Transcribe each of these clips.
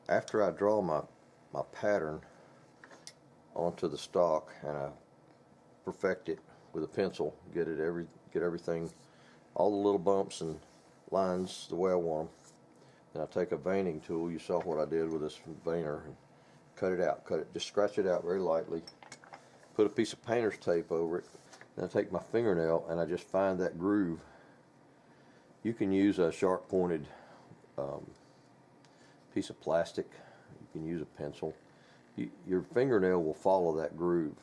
after I draw my pattern onto the stock and I perfect it with a pencil, get everything, all the little bumps and lines the way I want them. Then I take a veining tool. You saw what I did with this veiner, and cut it out. Just scratch it out very lightly. Put a piece of painter's tape over it. Then I take my fingernail and I just find that groove. You can use a sharp pointed piece of plastic. You can use a pencil. Your fingernail will follow that groove,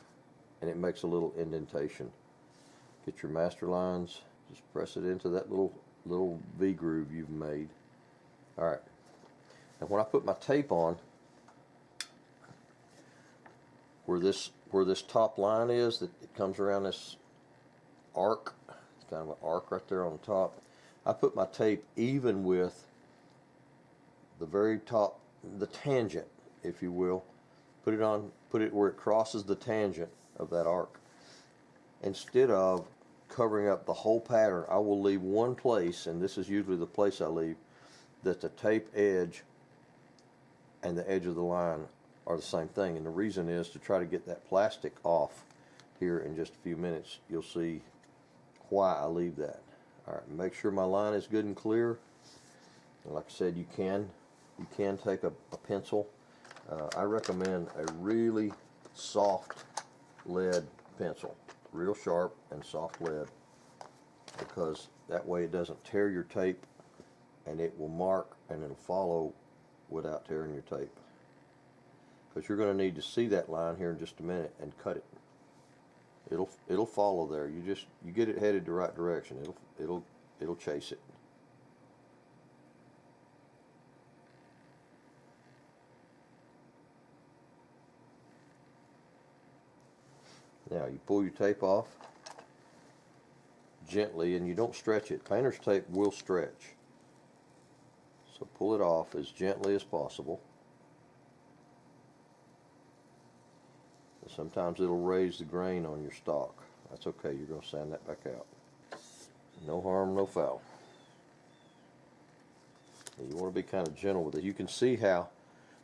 and it makes a little indentation. Get your master lines, just press it into that little V groove you've made. Alright, and when I put my tape on, where this top line is, that it comes around this arc, it's kind of an arc right there on the top, I put my tape even with the very top, the tangent, if you will. Put it where it crosses the tangent of that arc. Instead of covering up the whole pattern, I will leave one place, and this is usually the place I leave, that the tape edge and the edge of the line are the same thing. And the reason is to try to get that plastic off. Here in just a few minutes you'll see why I leave that. Alright, make sure my line is good and clear. And like I said, you can take a pencil. I recommend a really soft lead pencil, real sharp and soft lead, because that way it doesn't tear your tape, and it will mark and it'll follow without tearing your tape. Because you're going to need to see that line here in just a minute and cut it. It'll follow there. You get it headed the right direction. It'll chase it. Now you pull your tape off gently, and you don't stretch it. Painter's tape will stretch. So pull it off as gently as possible. Sometimes it'll raise the grain on your stock. That's okay, you're going to sand that back out. No harm, no foul. You want to be kind of gentle with it. You can see how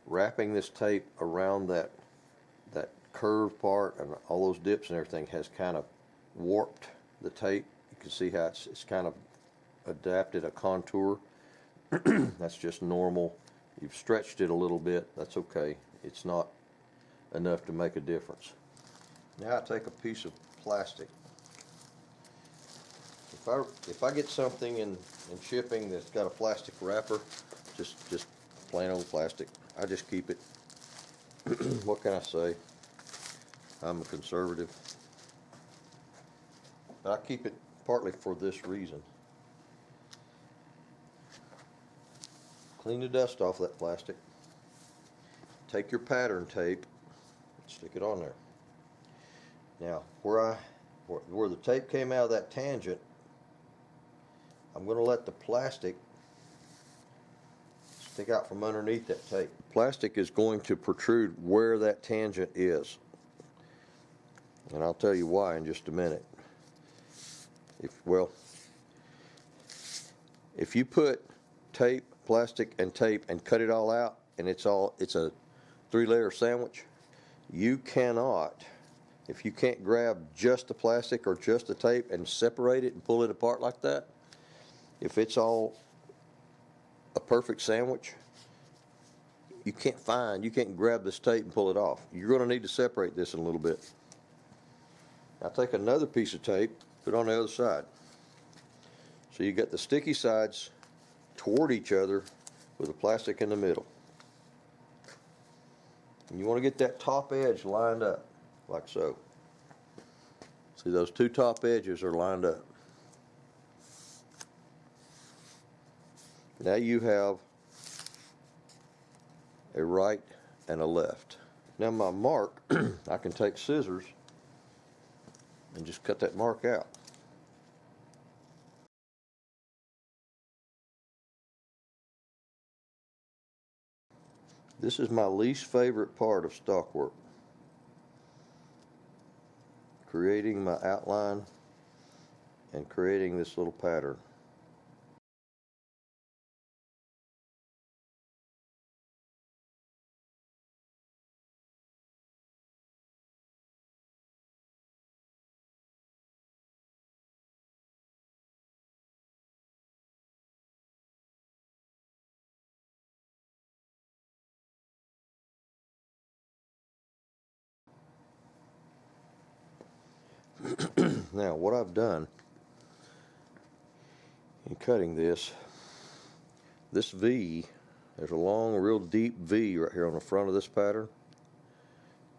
wrapping this tape around that curved part and all those dips and everything has kind of warped the tape. You can see how it's kind of adapted a contour. That's just normal. You've stretched it a little bit. That's okay. It's not enough to make a difference. Now I take a piece of plastic. If I get something in shipping that's got a plastic wrapper, just plain old plastic, I just keep it. What can I say? I'm a conservative. But I keep it partly for this reason. Clean the dust off that plastic. Take your pattern tape, stick it on there. Now, where the tape came out of that tangent, I'm going to let the plastic stick out from underneath that tape. Plastic is going to protrude where that tangent is, and I'll tell you why in just a minute. If you put tape, plastic, and tape and cut it all out, and it's a 3-layer sandwich, you cannot, if you can't grab just the plastic or just the tape and separate it and pull it apart like that, if it's all a perfect sandwich, you can't grab this tape and pull it off. You're going to need to separate this in a little bit. Now take another piece of tape, put it on the other side. So you got the sticky sides toward each other with the plastic in the middle. And you want to get that top edge lined up, like so. See, those two top edges are lined up. Now you have a right and a left. Now my mark, I can take scissors and just cut that mark out. This is my least favorite part of stock work. Creating my outline and creating this little pattern. Now what I've done in cutting this V, there's a long, real deep V right here on the front of this pattern.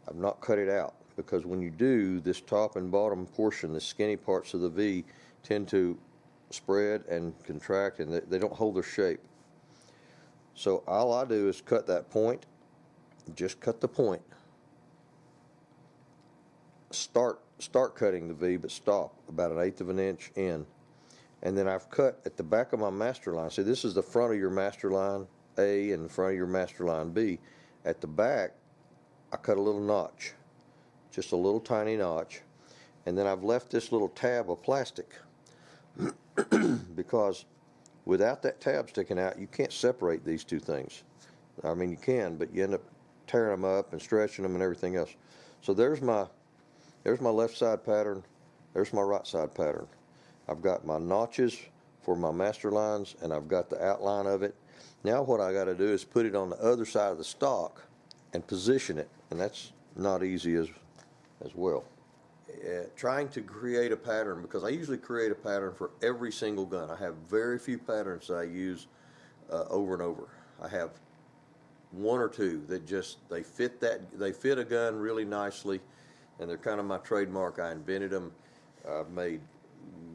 I've not cut it out because when you do, this top and bottom portion, the skinny parts of the V tend to spread and contract, and they don't hold their shape. So all I do is cut that point, just cut the point. Start cutting the V, but stop about 1/8 of an inch in. And then I've cut at the back of my master line. See, this is the front of your master line A and the front of your master line B. At the back, I cut a little notch, just a little tiny notch. And then I've left this little tab of plastic because without that tab sticking out, you can't separate these two things. I mean, you can, but you end up tearing them up and stretching them and everything else. So there's my left side pattern, there's my right side pattern. I've got my notches for my master lines, and I've got the outline of it. Now what I got to do is put it on the other side of the stock and position it, and that's not easy as well. Trying to create a pattern, because I usually create a pattern for every single gun. I have very few patterns that I use over and over. I have one or two that just they fit a gun really nicely, and they're kind of my trademark. I invented them. I've made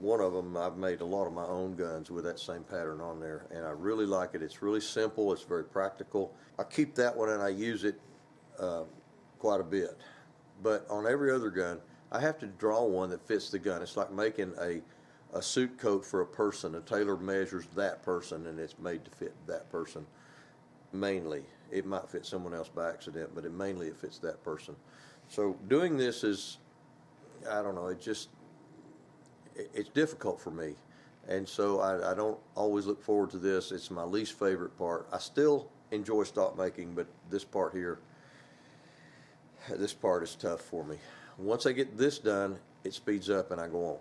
one of them. I've made a lot of my own guns with that same pattern on there, and I really like it. It's really simple. It's very practical. I keep that one and I use it quite a bit. But on every other gun, I have to draw one that fits the gun. It's like making a suit coat for a person. A tailor measures that person, and it's made to fit that person mainly. It might fit someone else by accident, but mainly it fits that person. So doing this is, I don't know, it's difficult for me. And so I don't always look forward to this. It's my least favorite part. I still enjoy stock making, but this part here, this part is tough for me. Once I get this done, it speeds up and I go on.